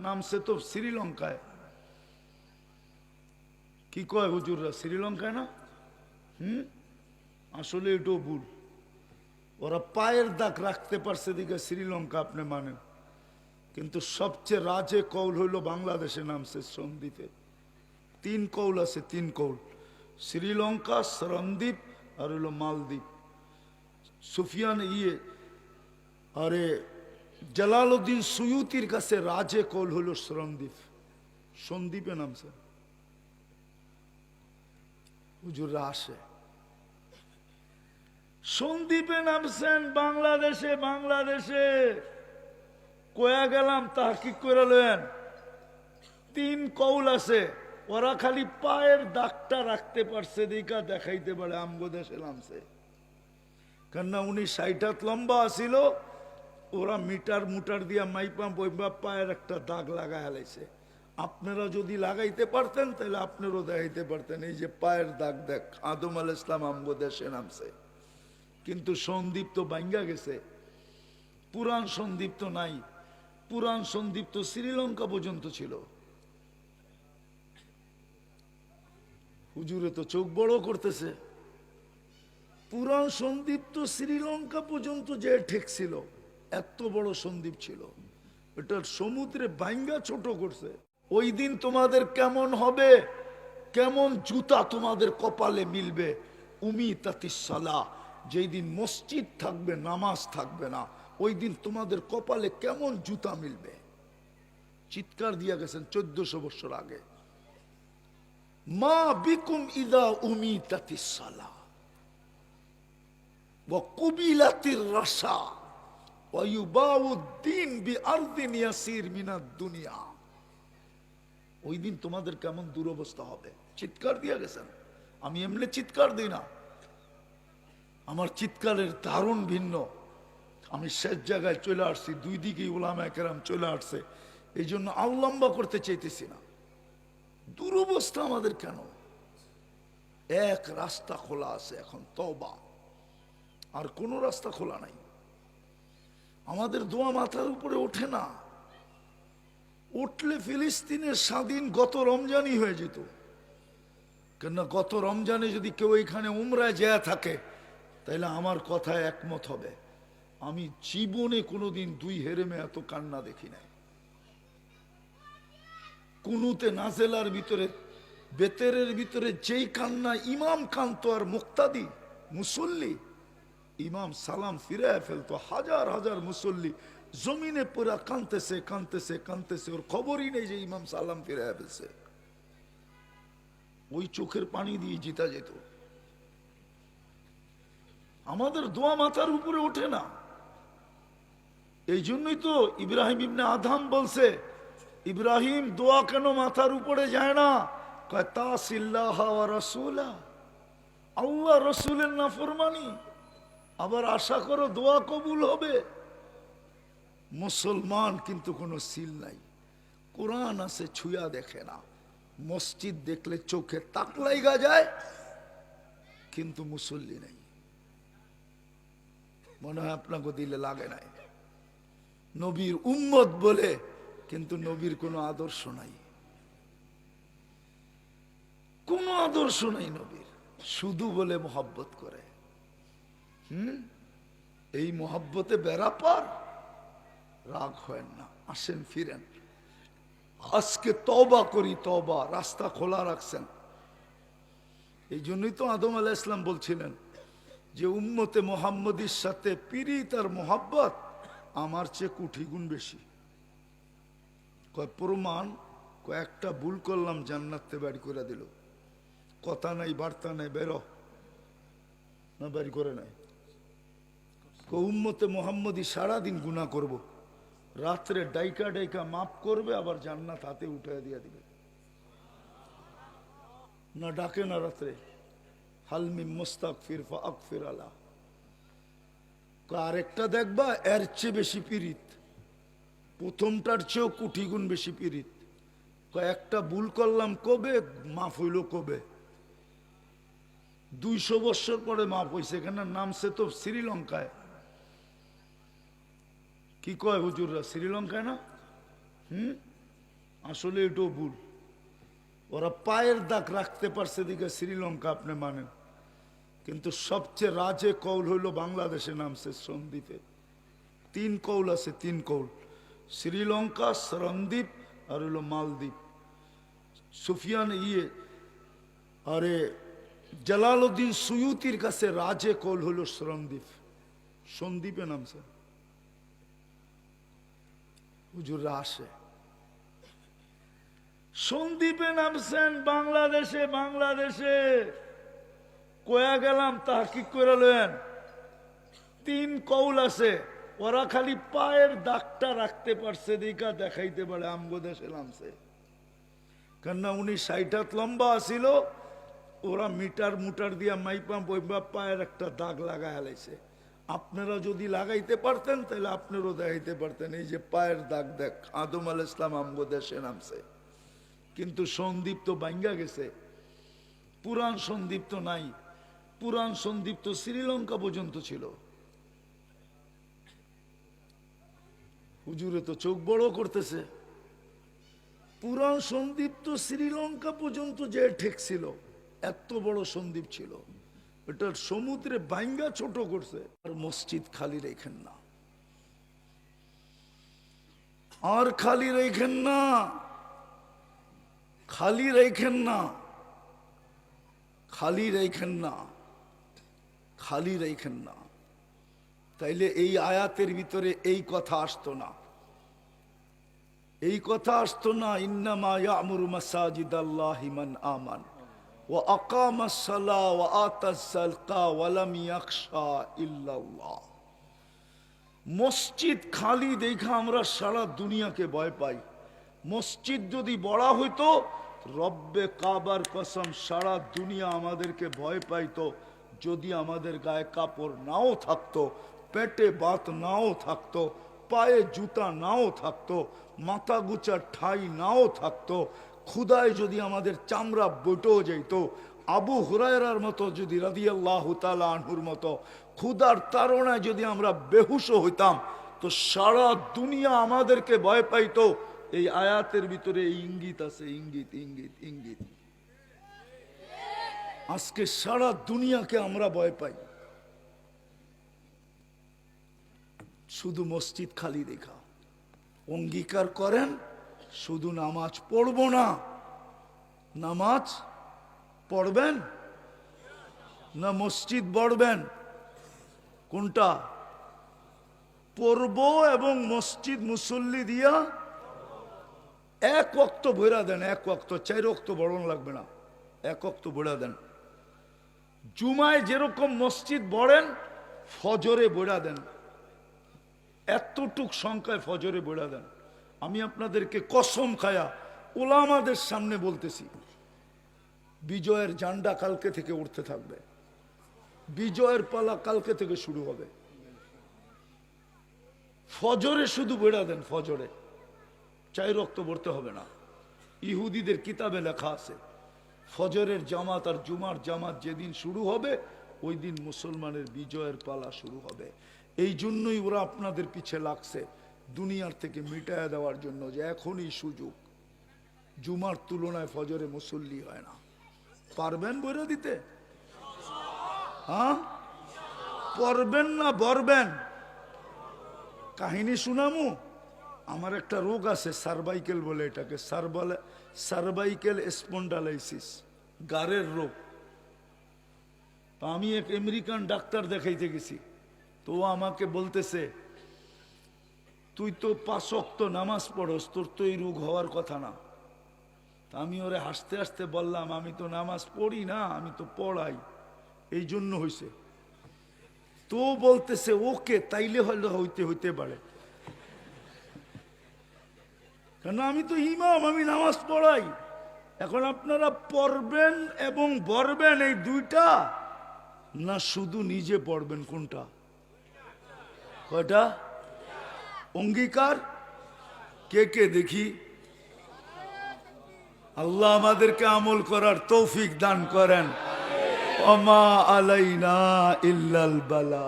নামছে তো শ্রীলঙ্কায়। কি কয় হুজুররা, শ্রীলঙ্কায় না? আসলে এটাও ভুল। ওরা পায়ের দাগ রাখতে পারছে দিকে শ্রীলঙ্কা আপনি মানেন, কিন্তু সবচেয়ে রাজে কৌল হইল বাংলাদেশে নামছে সন্দ্বীপে। তিন কৌল আছে, তিন কৌল, শ্রীলঙ্কা, সরণদ্বীপ আর হইল মালদ্বীপ। সুফিয়ান আরে জালালউদ্দিন সুয়ুতির কাছে রাজে কৌল হইল সরণদ্বীপ, সন্দ্বীপে নামছে। হুজুররা আসে সন্দ্বীপে নামছেন বাংলাদেশে। বাংলাদেশে কয়া গেলাম তাহকিক করে লেন, তিন কৌল আছে, ওরা খালি পায়ের দাগটা রাখতে পারছে দেখা দেখাইতে পারে আমগো দেশে নামছে। কেননা উনি 60 হাত লম্বা আছিল, ওরা মিটার মুটার দিয়া মাইপা বইবা পায়ের একটা দাগ লাগাই হালাইছে। আপনারা যদি লাগাইতে পারতেন তাহলে আপনারও দেখাইতে পারতেন, এই যে পায়ের দাগ দেখ, আদম আলাইহিস সালাম আমগো দেশে নামছে। কিন্তু সন্দ্বীপ তো ভাঙ্গা গেছে, পুরান সন্দ্বীপ তো নাই। পুরান সন্দ্বীপ তো শ্রীলঙ্কা পর্যন্ত ছিল। হুজুরে তো চোখ বড় করতেছে, পুরান সন্দ্বীপ তো শ্রীলঙ্কা পর্যন্ত যে ঠেকছিল, এত বড় সন্দ্বীপ ছিল। এটা সমুদ্রে ভাঙ্গা ছোট করছে। ওই দিন তোমাদের কেমন হবে, কেমন জুতা তোমাদের কপালে মিলবে। উমিতাতিস সালাহ, যেই দিন মসজিদ থাকবে নামাজ থাকবে না, ওই দিন তোমাদের কপালে কেমন জুতা মিলবে। চিৎকার দিয়া গেছেন 1400 বছর আগে। মা বিকুম ইদা উমিতাতিস সালাহ ওয়া কুবিলাতির রাসা ওয়া ইউবাউদ্দিন বিআরদিন ইয়াসির মিনাদ দুনিয়া। ওই দিন তোমাদের কেমন দুরবস্থা হবে। চিৎকার দিয়া গেছেন। আমি এমনি চিৎকার দিই না, আমার চিৎকারের দারুণ ভিন্ন। আমি শেষ জায়গায় চলে আসছি, দুই দিকেই উলামায়ে কেরাম চলে আসছে, এই জন্য আউলম্বা করতে চাইতেছি না। দুরবস্থা আমাদের কেন? এক রাস্তা খোলা আছে এখন, তওবা, আর কোন রাস্তা খোলা নাই। আমাদের দোয়া মাথার উপরে ওঠে না। উঠলে ফিলিস্তিনের স্বাধীন গত রমজানই হয়ে যেত। কেননা গত রমজানে যদি কেউ এখানে উমরায় যায় থাকে তাহলে আমার কথায় একমত হবে। আমি জীবনে কোনোদিন দুই হেরেমে এত কান্না দেখি নাই। কুনুতে নাজেলার ভিতরে, বেতেরের ভিতরে যেই কান্না ইমাম কান্ত আর মুক্তাদি মুসল্লি, ইমাম সালাম ফিরায় ফেলতো, হাজার হাজার মুসল্লি জমিনে পুরা কানতেছে কানতেছে কানতেছে, ওর খবরই নেই যে ইমাম সালাম ফিরায় ফেলছে। ওই চোখের পানি দিয়ে জিতা যেত। আমাদের দোয়া মাথার উপরে ওঠে না। এই জন্যই তো ইব্রাহিম ইবনে আদহাম বলছে, ইব্রাহিম দোয়া কেন মাথার উপরে যায় না? কয় তাসিল্লাহ ওয়া রাসূলা, আল্লাহ রসুলের নাফরমানি, আবার আশা করো দোয়া কবুল হবে। মুসলমান কিন্তু কোনো সিল নাই। কোরআন আছে ছুঁয়া দেখে না, মসজিদ দেখলে চোখে তাক লাইগা যায়, কিন্তু মুসল্লি নাই। মনে হয় আপনাকে দিলে লাগে নাই। নবীর উম্মত বলে, কিন্তু নবীর কোনো আদর্শ নাই, কোনো আদর্শ নাই নবীর। শুধু বলে মোহাব্বত করে। এই মোহাব্বতে বেড়া পার, রাগ হয় না। আসেন ফিরেন, আজকে তওবা করি। তওবা রাস্তা খোলা রাখছেন। এই জন্যই তো আদম আলাইহিস সালাম বলছিলেন যে উম্মতে মুহাম্মদীর সাথে পীড়িত আর মোহাব্বত আমার চেয়ে কোটি গুণ বেশি। কয় প্রমাণ? কয়েকটা ভুল করলাম জান্নাতে বাড়ি করে দিল। কথা নাই বার্তা নাই, বেরো না, বাড়ি করে নাই। উম্মতে মুহাম্মদী সারাদিন গুনাহ করব, রাত্রে ডাইকা ডাইকা মাফ করবে, আবার জান্নাত হাতে উঠায় দিয়ে দিবে। না ডাকে না রাত্রে, হালমি মুস্তাগফির ফাগফির আলা। আরেকটা দেখবা এর চেয়ে বেশি পীড়িত, প্রথমটার চেয়েও কোটি গুণ বেশি পীড়িত। একটা ভুল করলাম কবে, মাফ হইল কবে? 200 বছর পরে মাফ হয়েছে। এখানে নামছে তো শ্রীলঙ্কায়। কি কয় হুজুররা, শ্রীলঙ্কায় না? আসলে এটাও ভুল। ওরা পায়ের দাগ রাখতে পারছে দিকে শ্রীলঙ্কা আপনি মানেন, কিন্তু সবচেয়ে রাজে কৌল হইল বাংলাদেশে নামছে সন্দ্বীপে। 3 কৌল আছে, 3 কৌল, শ্রীলঙ্কা, সরণদ্বীপ আর হইল মালদ্বীপ। সুফিয়ান আরে জালালউদ্দিন সুয়ুতির কাছে রাজে কৌল হইল সরণদ্বীপ, সন্দ্বীপে নামছে। হুজুররা আসে, সন্দ্বীপে নামছেন বাংলাদেশে কয়া গেলাম তাহকিক করে লেন। 3 কৌল আছে, ওরা খালি পায়ের দাগটা রাখতে পারছে দেখা দেখাইতে পারে আমগো দেশে নামছে। কেননা উনি 60 হাত লম্বা আছিল, ওরা মিটার দিয়া মাইপা বইবা পায়ের একটা দাগ লাগাই হালাইছে। আপনারা যদি লাগাইতে পারতেন তাহলে আপনারও দেখাইতে পারতেন, এই যে পায়ের দাগ দেখ, আদম আলাইহিস সালাম আমগো দেশে নামছে। কিন্তু সন্দ্বীপ তো ভাঙ্গা গেছে, পুরান সন্দ্বীপ তো নাই। পুরান সন্দ্বীপ তো শ্রীলঙ্কা পর্যন্ত ছিল। হুজুরে তো চোখ বড় করতেছে, পুরান সন্দ্বীপ তো শ্রীলঙ্কা পর্যন্ত যে ঠেকছিল, এত বড় সন্দ্বীপ ছিল। এটার সমুদ্রে ভাঙ্গা ছোট করছে। আর মসজিদ খালি রেখেন না, আর খালি রেখেন না, খালি রেখেন না, খালি রেখেন না, খালি রেখেন না। তাইলে এই আয়াতের ভিতরে এই কথা আসতো না, এই কথা আসতো না। ইন্নামা ইয়ামুরু মাসাজিদাল্লাহি মান আমান ওয়া আকামাস সালাহ ওয়া আতাজ যাকাত ওয়া লাম ইয়াখশা ইল্লাল্লাহ। মসজিদ খালি দেখা আমরা সারা দুনিয়াকে ভয় পাই। মসজিদ যদি বড় হইতো, রব্বে কাবার কসম সারা দুনিয়া আমাদেরকে ভয় পাইতো। যদি আমাদের গায়ে কাপড় নাও থাকতো, পেটে ভাত নাও থাকতো, পায়ে জুতা নাও থাকতো, মাথা গুচার ঠাই নাও থাকতো, ক্ষুদায় যদি আমাদের চামড়া বটেও যেত, আবু হুরায়রার মতো যদি রাদিয়াল্লাহু তাআলা আনহুর মতো ক্ষুদার তাড়নায় যদি আমরা বেহুশ হইতাম, তো সারা দুনিয়া আমাদেরকে ভয় পাইতো। এই আয়াতের ভিতরে ইঙ্গিত আছে, ইঙ্গিত ইঙ্গিত ইঙ্গিত। আজকে সারা দুনিয়াকে আমরা ভয় পাই শুধু মসজিদ খালি দেখা। অঙ্গীকার করেন শুধু নামাজ পড়বো না, নামাজ পড়বেন না মসজিদ পড়বেন? কোনটা পড়বো? এবং মসজিদ মুসল্লি দিয়া 1 ওয়াক্ত ভরা দেন, 1 ওয়াক্ত, 4 ওয়াক্ত বড়ন লাগবে না, 1 ওয়াক্ত ভরা দেন। জুমায় যেরকম মসজিদ বড়েন, ফজরে বড়া দেন, এতটুক সংখ্যায় ফজরে বড়া দেন। আমি আপনাদেরকে কসম খায়া উলামাদের সামনে বলতেছি, বিজয়ের ঝান্ডা কালকে থেকে উঠতে থাকবে, বিজয়ের পালা কালকে থেকে শুরু হবে। ফজরে শুধু বেড়া দেন, ফজরে 4 ওয়াক্ত পড়তে হবে না। ইহুদিদের কিতাবে লেখা আছে, ফজরের জামাত আর জুমার জামাত যেদিন শুরু হবে, ওই দিন মুসলমানের বিজয়ের পালা শুরু হবে। এই জন্যই ওরা আপনাদের পিছে লাগছে, দুনিয়ার থেকে মিটায়া দেওয়ার জন্য, যে এখনই সুযোগ। জুমার তুলনায় ফজরে মুসল্লি হয় না। পারবেন বইরা দিতে? হ্যাঁ, পড়বেন না বরবেন? কাহিনী শুনামু। আমার একটা রোগ আছে সার্ভাইকেল বলে, এটাকে সার্ভাইকেল স্পন্ডালাইসিস, গাড়ের রোগ। তো আমি এক আমেরিকান ডাক্তার দেখাইতে গেছি, তো আমাকে বলতেছে, তুই তো 5 ওয়াক্ত নামাজ পড়স, তোর তো এই রোগ হওয়ার কথা না। তা আমি ওরে হাসতে হাসতে বললাম, আমি তো নামাজ পড়ি না, আমি তো পড়াই, এই জন্য হইছে। তো বলতেছে, ওকে তাইলে হলে হইতে পারে, কেন আমি তো ইমাম, আমি নামাজ পড়াই। এখন আপনারা পড়বেন এবং বরবেন এই দুইটা, না শুধু নিজে পড়বেন? কোনটা? কয়টা অঙ্গীকার? কে কে দেখি? আল্লাহ আমাদেরকে আমল করার তৌফিক দান করেন। ওমা আলাইনা ইল্লাল বালা।